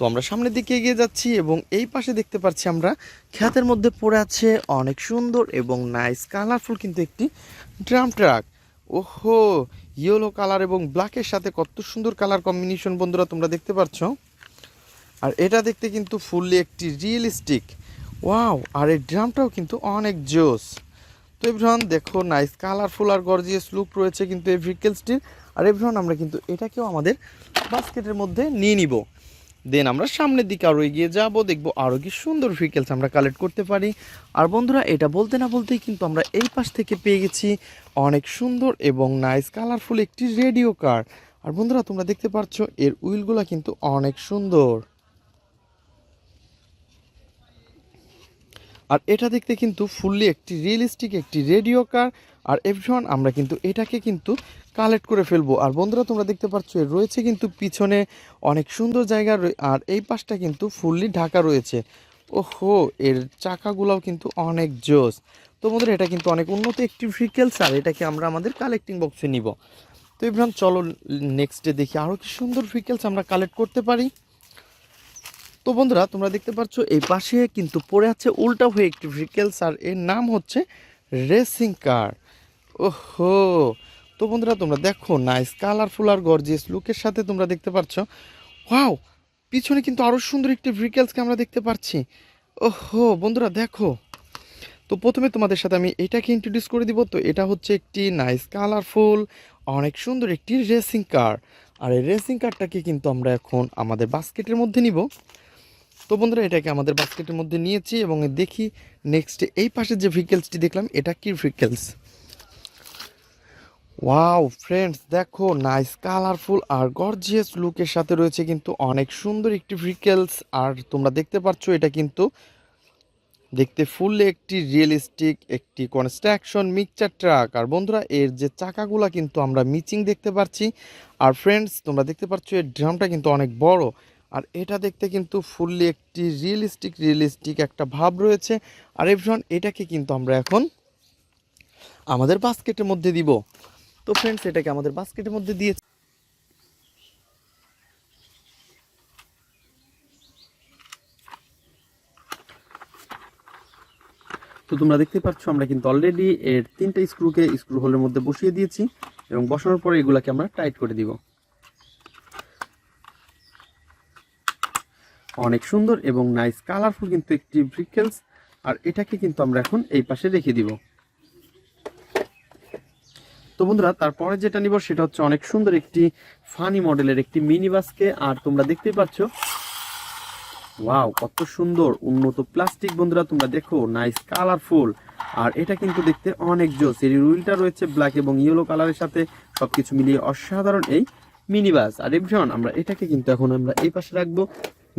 তো আমরা সামনের দিকে এগিয়ে যাচ্ছি এবং এই পাশে দেখতে পাচ্ছি আমরা ক্ষেতের মধ্যে পড়ে আছে অনেক সুন্দর এবং নাইস কালারফুল কিন্তু একটি ড্রাম ট্রাক। ওহো, ইয়েলো কালার এবং ব্ল্যাকের সাথে কত সুন্দর কালার কম্বিনেশন বন্ধুরা তোমরা দেখতে পাচ্ছ। আর এটা দেখতে কিন্তু ফুললি একটি রিয়েলিস্টিক। ওয়াও, আর এই ড্রামটাও কিন্তু অনেক জোস। তো এভরিওয়ান দেখো, নাইস কালারফুল আর গর্জিয়াস লুক রয়েছে কিন্তু এই ভেহিকেলসটির। আর এভরিওয়ান আমরা কিন্তু এটাকেও আমাদের বাস্কেটের মধ্যে নিয়ে নিব। দেন আমরা সামনের দিকে আরও এগিয়ে যাব, দেখবো আরও কি সুন্দর ভেহিকেলস আমরা কালেক্ট করতে পারি। আর বন্ধুরা এটা বলতে না বলতেই কিন্তু আমরা এই পাশ থেকে পেয়ে গেছি অনেক সুন্দর এবং নাইস কালারফুল একটি রেডিও কার। আর বন্ধুরা তোমরা দেখতে পাচ্ছ এর উইলগুলো কিন্তু অনেক সুন্দর। আর এটা দেখতে কিন্তু ফুললি একটি রিয়েলিস্টিক একটি রেডিও কার। আর এভরিওয়ান আমরা কিন্তু এটাকে কিন্তু কালেক্ট করে ফেলবো। আর বন্ধুরা তোমরা দেখতে পাচ্ছ এর রয়েছে কিন্তু পিছনে অনেক সুন্দর জায়গা, আর এই পাশটা কিন্তু ফুললি ঢাকা রয়েছে। ওহো, এর চাকাগুলোও কিন্তু অনেক জোস। তো বন্ধুরা এটা কিন্তু অনেক উন্নত একটি ভেহিকেলস, আর এটাকে আমরা আমাদের কালেক্টিং বক্সে নিব। তো এভরিওয়ান চলো নেক্সটে দেখি আরও কি সুন্দর ভেহিকেলস আমরা কালেক্ট করতে পারি। তো বন্ধুরা তোমরা দেখতে পাচ্ছ এই পাশে কিন্তু পড়ে আছে উল্টা হয়ে একটি ভেহিকেলস, আর এর নাম হচ্ছে রেসিং কার। ওহো, তো বন্ধুরা তোমরা দেখো নাইস কালারফুল আর গর্জিয়াস লুকের সাথে তোমরা দেখতে পাচ্ছ। ওয়াও, পিছনে কিন্তু আরও সুন্দর একটি ভেহিকেলসকে আমরা দেখতে পাচ্ছি। ওহো বন্ধুরা দেখো, তো প্রথমে তোমাদের সাথে আমি এটাকে ইন্ট্রোডিউস করে দিব। তো এটা হচ্ছে একটি নাইস কালারফুল অনেক সুন্দর একটি রেসিং কার। আর এই রেসিং কারটাকে কিন্তু আমরা এখন আমাদের বাস্কেটের মধ্যে নিব। তো বন্ধুরা এটাকে আমাদের বাস্কেটের মধ্যে নিয়েছি এবং দেখি নেক্সট এই পাশে যে ভেহিকেলসটি দেখলাম এটা কি ভেহিকেলস। ওয়াও ফ্রেন্ডস দেখো, নাইস কালারফুল আর গর্জিয়াস লুকের সাথে রয়েছে কিন্তু অনেক সুন্দর একটি ভেহিকেলস। আর তোমরা দেখতে পাচ্ছ এটা কিন্তু দেখতে ফুললি একটি রিয়েলিস্টিক একটি কনস্ট্রাকশন মিক্সচার ট্রাক। আর বন্ধুরা এর যে চাকাগুলা কিন্তু আমরা মিচিং দেখতে পাচ্ছি। আর ফ্রেন্ডস তোমরা দেখতে পাচ্ছ এর ড্রামটা কিন্তু অনেক বড়, আর এটা দেখতে কিন্তু ফুললি একটি রিয়েলিস্টিক একটা ভাব রয়েছে। আর এভরিওয়ান এটাকে কিন্তু আমরা এখন আমাদের বাস্কেটের মধ্যে দিব। তো ফ্রেন্ডস এটাকে আমাদের বাস্কেটের মধ্যে দিয়ে তো তোমরা দেখতে পাচ্ছ আমরা কিন্তু অলরেডি এর 3টা স্ক্রুকে স্ক্রু হোলের মধ্যে বসিয়ে দিয়েছি এবং বসানোর পরে এগুলাকে আমরা টাইট করে দিব। অনেক সুন্দর এবং নাইস কালারফুল কিন্তু একটি ভেহিকেলস। আর এটাকে কিন্তু আমরা এখন এই পাশে রেখে দিব। তো বন্ধুরা তারপরে যেটা নিব সেটা হচ্ছে অনেক সুন্দর একটি ফানি মডেলের একটি মিনি বাসকে। আর তোমরা দেখতেই পাচ্ছ ওয়াও কত সুন্দর উন্নত প্লাস্টিক। বন্ধুরা তোমরা দেখো নাইস কালারফুল, আর এটা কিন্তু দেখতে অনেক জোস। এর হুইলটা রয়েছে ব্ল্যাক এবং ইয়েলো কালারের সাথে, সবকিছু মিলিয়ে অসাধারণ এই মিনি বাস। আর এভরিওয়ান আমরা এটাকে কিন্তু এখন আমরা এই পাশে রাখবো।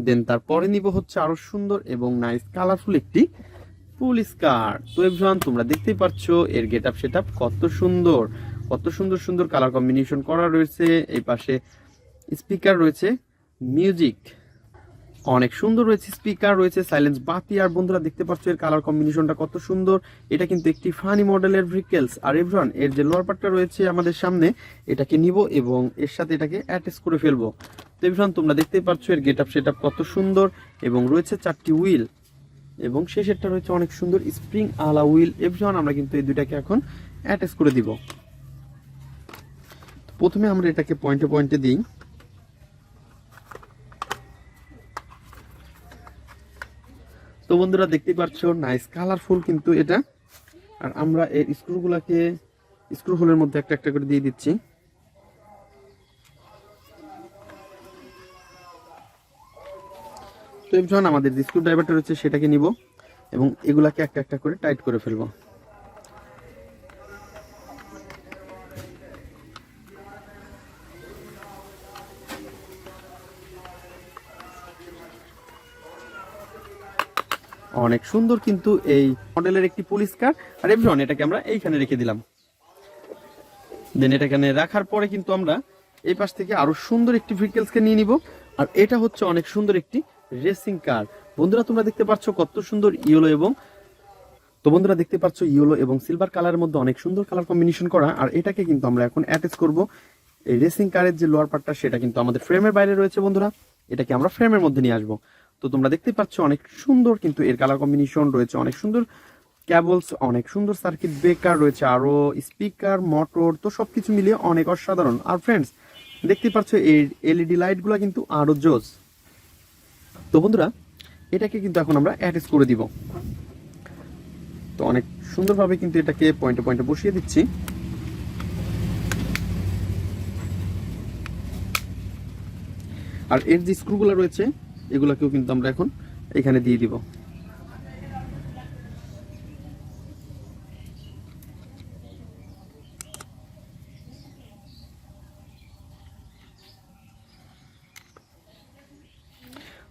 দেন তারপরে নিব হচ্ছে আরো সুন্দর এবং নাইস কালারফুল একটি পুলিশ কার। তো এভরিওয়ান তোমরা দেখতেই পাচ্ছ এর গেটআপ সেটআপ কত সুন্দর, কত সুন্দর সুন্দর কালার কম্বিনেশন করা রয়েছে। এই পাশে স্পিকার রয়েছে, মিউজিক অনেক সুন্দর রয়েছে, স্পিকার রয়েছে, সাইলেন্স বাতি। আর বন্ধুরা দেখতে পাচ্ছ এর কালার কম্বিনেশনটা কত সুন্দর। এটা কিন্তু একটি ফানি মডেলের ভেহিকেলস। আর এভরিওয়ান এর যে লোয়ার পার্টটা রয়েছে আমাদের সামনে, এটাকে নিব এবং এর সাথে এটাকে অ্যাটাচ করে ফেলবো। তো এভরিওয়ান তোমরা দেখতেই পাচ্ছ এর গেটআপ সেটআপ কত সুন্দর এবং রয়েছে 4টি হুইল এবং শেষেরটা রয়েছে অনেক সুন্দর স্প্রিং আলা হুইল। এভরিওয়ান আমরা কিন্তু এই দুইটাকে এখন অ্যাটাচ করে দিব। প্রথমে আমরা এটাকে পয়েন্টে পয়েন্টে দিই। তো বন্ধুরা দেখতেই পাচ্ছ নাইস কালারফুল কিন্তু এটা। আর আমরা এর স্ক্রুগুলাকে স্ক্রু হোলের মধ্যে একটা একটা করে দিয়ে দিচ্ছি। তো এবার আমাদের যে স্ক্রু ড্রাইভারটা রয়েছে সেটাকে নিব এবং এগুলাকে একটা একটা করে টাইট করে ফেলবো। অনেক সুন্দর কিন্তু এই মডেলের একটি পুলিশ কার। আর এভরিওয়ান এটাকে আমরা এইখানে রেখে দিলাম। দেন এটাখানে রাখার পরে কিন্তু আমরা এই পাশ থেকে আরো সুন্দর একটি ভেহিকেলসকে নিয়ে নিব। আর এটা হচ্ছে অনেক সুন্দর একটি রেসিং কার। বন্ধুরা তোমরা দেখতে পাচ্ছ কত সুন্দর ইয়েলো এবং সিলভার কালারের মধ্যে অনেক সুন্দর কালার কম্বিনেশন করা। আর এটাকে কিন্তু আমরা এখন অ্যাটাচ করব। এই রেসিং কারের যে লোয়ার পার্টটা সেটা কিন্তু আমাদের ফ্রেমের বাইরে রয়েছে বন্ধুরা। এটাকে আমরা ফ্রেমের মধ্যে নিয়ে আসবো। তো তোমরা দেখতে পাচ্ছ অনেক সুন্দর কিন্তু এর কালার কম্বিনেশন রয়েছে, অনেক সুন্দর ক্যাবলস, অনেক সুন্দর সার্কিট ব্রেকার রয়েছে, আরো স্পিকার, মোটর, তো সবকিছু মিলিয়ে অনেক অসাধারণ। আর ফ্রেন্ডস দেখতে পাচ্ছ এই এলইডি লাইটগুলো কিন্তু আরো জোস। তো বন্ধুরা এটাকে কিন্তু এখন আমরা অ্যাটাচ করে দিব। তো অনেক সুন্দরভাবে কিন্তু এটাকে পয়েন্টে পয়েন্টে বসিয়ে দিচ্ছি। আর এর যে স্ক্রুগুলো রয়েছে এগুলোকেও কিন্তু আমরা এখন এখানে দিয়ে দিব।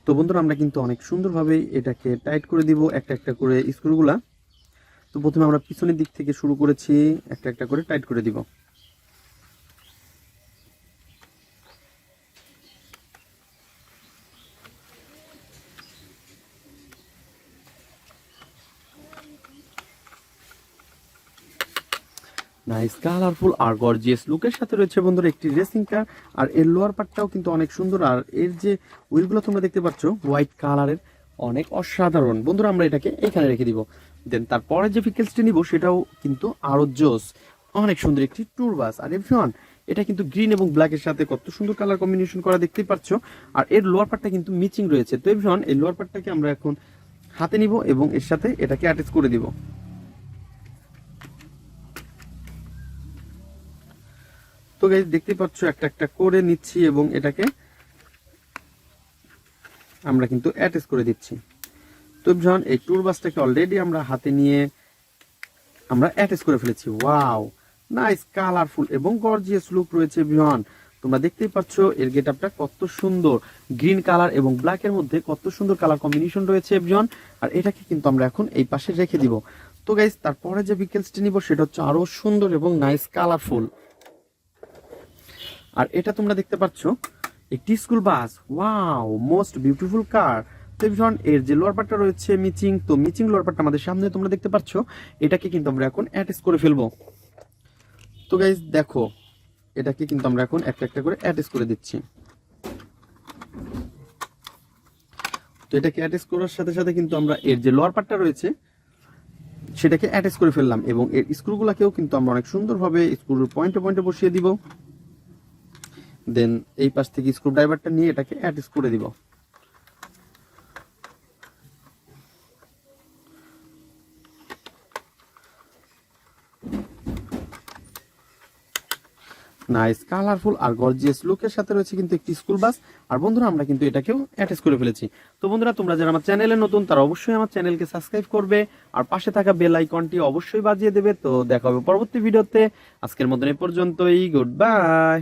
তো বন্ধুরা আমরা কিন্তু অনেক সুন্দরভাবে এটাকে টাইট করে দিব একটা একটা করে স্ক্রুগুলা। তো প্রথমে আমরা পিছনের দিক থেকে শুরু করেছি, একটা একটা করে টাইট করে দিব। নাইস কালারফুল আর গর্জিয়াস লুকের সাথে রয়েছে বন্ধুরা একটি রেসিং কার। আর এর লোয়ার পার্টটাও কিন্তু অনেক সুন্দর। আর এর যে হুইলগুলো তোমরা দেখতে পাচ্ছ হোয়াইট কালারের, অনেক অসাধারণ। বন্ধুরা আমরা এটাকে এখানে রেখে দিব। দেন তারপরে যে ভেহিকলসটি নিব সেটাও কিন্তু আরো জোস, অনেক সুন্দর একটি ট্যুর বাস। আর এভরিওয়ান এটা কিন্তু গ্রিন এবং ব্ল্যাকের সাথে কত সুন্দর কালার কম্বিনেশন করা দেখতেই পাচ্ছ। আর এর লোয়ার পার্টটা কিন্তু মিচিং রয়েছে। তো এভরিওয়ান এই লোয়ার পার্টটাকে আমরা এখন হাতে নিব এবং এর সাথে এটাকে অ্যাটাচ করে দিব। তো গাইস দেখতে পাচ্ছ একটা একটা করে নিচ্ছি এবং এটাকে আমরা কিন্তু অ্যাটাচ করে দিচ্ছি। তো যখন এই ট্যুর বাসটাকে অলরেডি আমরা হাতে নিয়ে আমরা অ্যাটাচ করে ফেলেছি। ওয়াও, নাইস কালারফুল এবং গর্জিয়াস লুক রয়েছে বিহান। তোমরা দেখতেই পাচ্ছ এর গেটআপটা কত সুন্দর, গ্রিন কালার এবং ব্ল্যাক এর মধ্যে কত সুন্দর কালার কম্বিনেশন রয়েছে বিহান। আর এটাকে কিন্তু আমরা এখন এই পাশে রেখে দিব। তো গাইস তারপরে যে ভেহিকলসটি নিব সেটা হচ্ছে আরো সুন্দর এবং নাইস কালারফুল। আর এটা তোমরা দেখতে পাচ্ছ একটি school bus. Wow, most beautiful car. তো এভরিওয়ান এর যে লোয়ার পার্টটা রয়েছে মিচিং, তো মিচিং লোয়ার পার্টটা আমাদের সামনে তোমরা দেখতে পাচ্ছ। এটাকে কিন্তু আমরা এখন অ্যাটাচ করে ফেলবো। তো গাইস দেখো এটাকে কিন্তু আমরা এখন একটা একটা করে অ্যাটাচ করে দিচ্ছি। তো এটাকে অ্যাটাচ করার সাথে সাথে কিন্তু আমরা এর যে লোয়ার পার্টটা রয়েছে সেটাকে অ্যাটাচ করে ফেললাম এবং এর স্ক্রুগুলোকেও কিন্তু আমরা অনেক সুন্দরভাবে স্ক্রুর পয়েন্টে পয়েন্টে বসিয়ে দিব। দেন এই পাশ থেকে স্ক্রু ড্রাইভারটা নিয়ে এটাকে অ্যাটাচ করে দিব। নাইস কালারফুল আর গর্জিয়াস লুকের সাথে রয়েছে কিন্তু একটি স্কুল বাস। আর বন্ধুরা আমরা কিন্তু এটাকেও অ্যাটাচ করে ফেলেছি। তো বন্ধুরা তোমরা যারা আমার চ্যানেলে নতুন তারা অবশ্যই আমার চ্যানেলকে সাবস্ক্রাইব করবে আর পাশে থাকা বেল আইকনটি অবশ্যই বাজিয়ে দেবে। তো দেখা হবে পরবর্তী ভিডিওতে। আজকের মতন এ পর্যন্তই, গুড বাই।